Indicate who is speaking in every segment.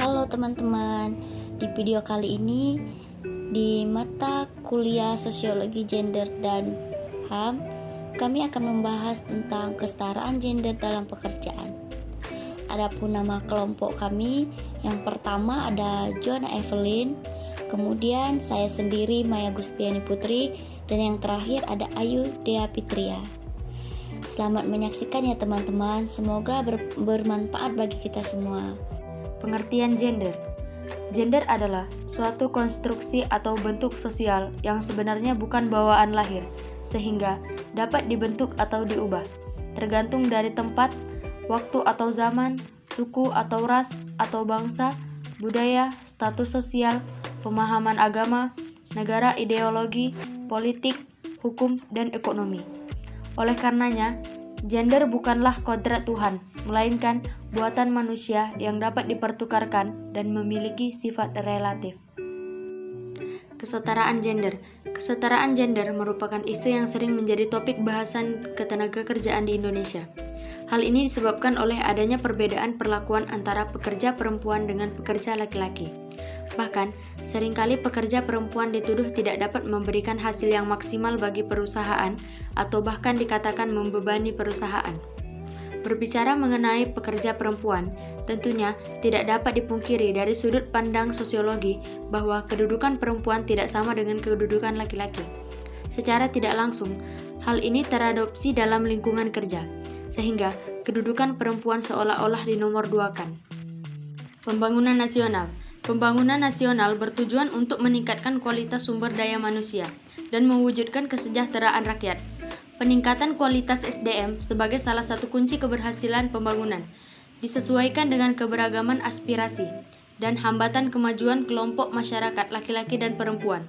Speaker 1: Halo teman-teman, di video kali ini di mata kuliah Sosiologi Gender dan HAM, kami akan membahas tentang kesetaraan gender dalam pekerjaan. Adapun nama kelompok kami, yang pertama ada Joanna Evelyn, kemudian saya sendiri Maya Gustiani Putri, dan yang terakhir ada Ayu Dea Pitria. Selamat menyaksikan ya teman-teman, semoga bermanfaat bagi kita semua.
Speaker 2: Pengertian gender. Gender adalah suatu konstruksi atau bentuk sosial yang sebenarnya bukan bawaan lahir, sehingga dapat dibentuk atau diubah, tergantung dari tempat, waktu atau zaman, suku atau ras atau bangsa, budaya, status sosial, pemahaman agama, negara, ideologi, politik, hukum, dan ekonomi. Oleh karenanya, gender bukanlah kodrat Tuhan, melainkan buatan manusia yang dapat dipertukarkan dan memiliki sifat relatif. Kesetaraan gender. Kesetaraan gender merupakan isu yang sering menjadi topik bahasan ketenagakerjaan di Indonesia. Hal ini disebabkan oleh adanya perbedaan perlakuan antara pekerja perempuan dengan pekerja laki-laki. Bahkan, seringkali pekerja perempuan dituduh tidak dapat memberikan hasil yang maksimal bagi perusahaan atau bahkan dikatakan membebani perusahaan. Berbicara mengenai pekerja perempuan, tentunya tidak dapat dipungkiri dari sudut pandang sosiologi bahwa kedudukan perempuan tidak sama dengan kedudukan laki-laki. Secara tidak langsung, hal ini teradopsi dalam lingkungan kerja, sehingga kedudukan perempuan seolah-olah dinomorduakan. Pembangunan nasional. Pembangunan nasional bertujuan untuk meningkatkan kualitas sumber daya manusia dan mewujudkan kesejahteraan rakyat. Peningkatan kualitas SDM sebagai salah satu kunci keberhasilan pembangunan, disesuaikan dengan keberagaman aspirasi dan hambatan kemajuan kelompok masyarakat laki-laki dan perempuan.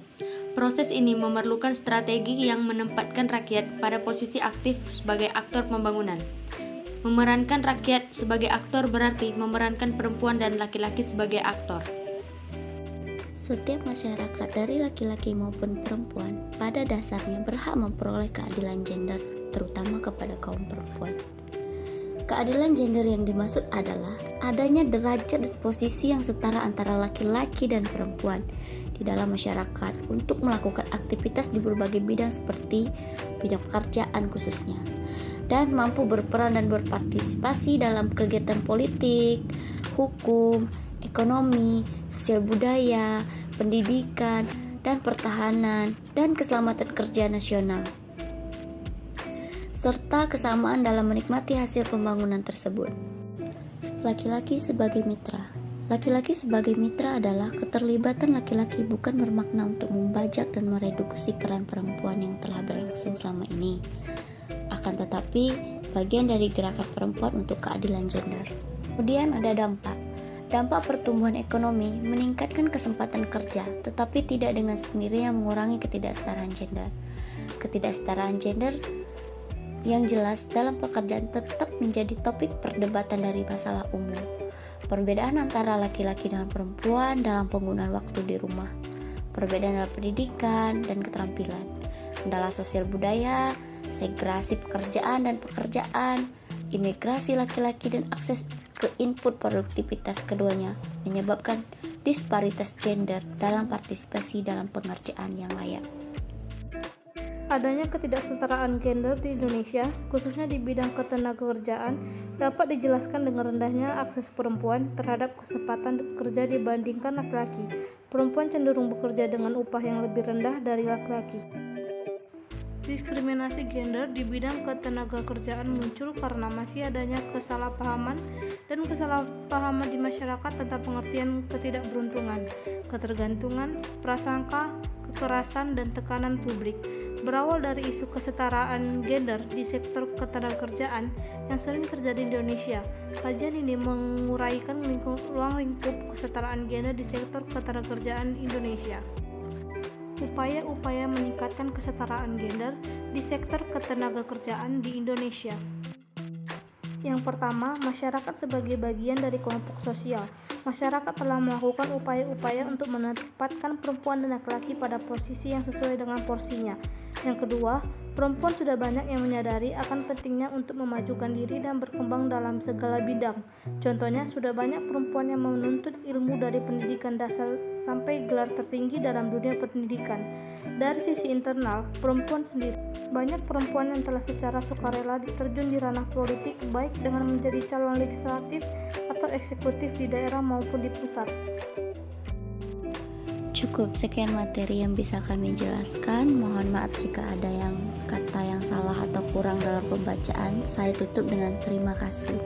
Speaker 2: Proses ini memerlukan strategi yang menempatkan rakyat pada posisi aktif sebagai aktor pembangunan. Memerankan rakyat sebagai aktor berarti memerankan perempuan dan laki-laki sebagai aktor.
Speaker 1: Setiap masyarakat dari laki-laki maupun perempuan pada dasarnya berhak memperoleh keadilan gender, terutama kepada kaum perempuan. Keadilan gender yang dimaksud adalah adanya derajat dan posisi yang setara antara laki-laki dan perempuan di dalam masyarakat untuk melakukan aktivitas di berbagai bidang seperti bidang pekerjaan khususnya, dan mampu berperan dan berpartisipasi dalam kegiatan politik, hukum, ekonomi, sosial budaya, pendidikan, dan pertahanan, dan keselamatan kerja nasional, serta kesamaan dalam menikmati hasil pembangunan tersebut. Laki-laki sebagai mitra. Laki-laki sebagai mitra adalah keterlibatan laki-laki bukan bermakna untuk membajak dan mereduksi peran perempuan yang telah berlangsung selama ini, akan tetapi bagian dari gerakan perempuan untuk keadilan gender. Kemudian ada dampak. Dampak pertumbuhan ekonomi meningkatkan kesempatan kerja, tetapi tidak dengan sendirinya mengurangi ketidaksetaraan gender. Ketidaksetaraan gender yang jelas dalam pekerjaan tetap menjadi topik perdebatan dari masalah umum. Perbedaan antara laki-laki dan perempuan dalam penggunaan waktu di rumah, perbedaan dalam pendidikan dan keterampilan, kendala sosial budaya, segregasi pekerjaan dan pekerjaan, imigrasi laki-laki dan akses ke input produktivitas keduanya menyebabkan disparitas gender dalam partisipasi dalam pengerjaan yang layak.
Speaker 3: Adanya ketidaksetaraan gender di Indonesia, khususnya di bidang ketenagakerjaan, dapat dijelaskan dengan rendahnya akses perempuan terhadap kesempatan kerja dibandingkan laki-laki. Perempuan cenderung bekerja dengan upah yang lebih rendah dari laki-laki. Diskriminasi gender di bidang ketenagakerjaan muncul karena masih adanya kesalahpahaman di masyarakat tentang pengertian ketidakberuntungan, ketergantungan, prasangka, kekerasan, dan tekanan publik. Berawal dari isu kesetaraan gender di sektor ketenagakerjaan yang sering terjadi di Indonesia, kajian ini menguraikan ruang lingkup kesetaraan gender di sektor ketenagakerjaan Indonesia. Upaya-upaya meningkatkan kesetaraan gender di sektor ketenagakerjaan di Indonesia. Yang pertama, masyarakat sebagai bagian dari kelompok sosial. Masyarakat telah melakukan upaya-upaya untuk menempatkan perempuan dan laki-laki pada posisi yang sesuai dengan porsinya. Yang kedua, perempuan sudah banyak yang menyadari akan pentingnya untuk memajukan diri dan berkembang dalam segala bidang. Contohnya, sudah banyak perempuan yang menuntut ilmu dari pendidikan dasar sampai gelar tertinggi dalam dunia pendidikan. Dari sisi internal, perempuan sendiri, banyak perempuan yang telah secara sukarela diterjun di ranah politik, baik dengan menjadi calon legislatif atau eksekutif di daerah maupun di pusat.
Speaker 1: Cukup sekian materi yang bisa kami jelaskan. Mohon maaf jika ada kata yang salah atau kurang dalam pembacaan. Saya tutup dengan terima kasih.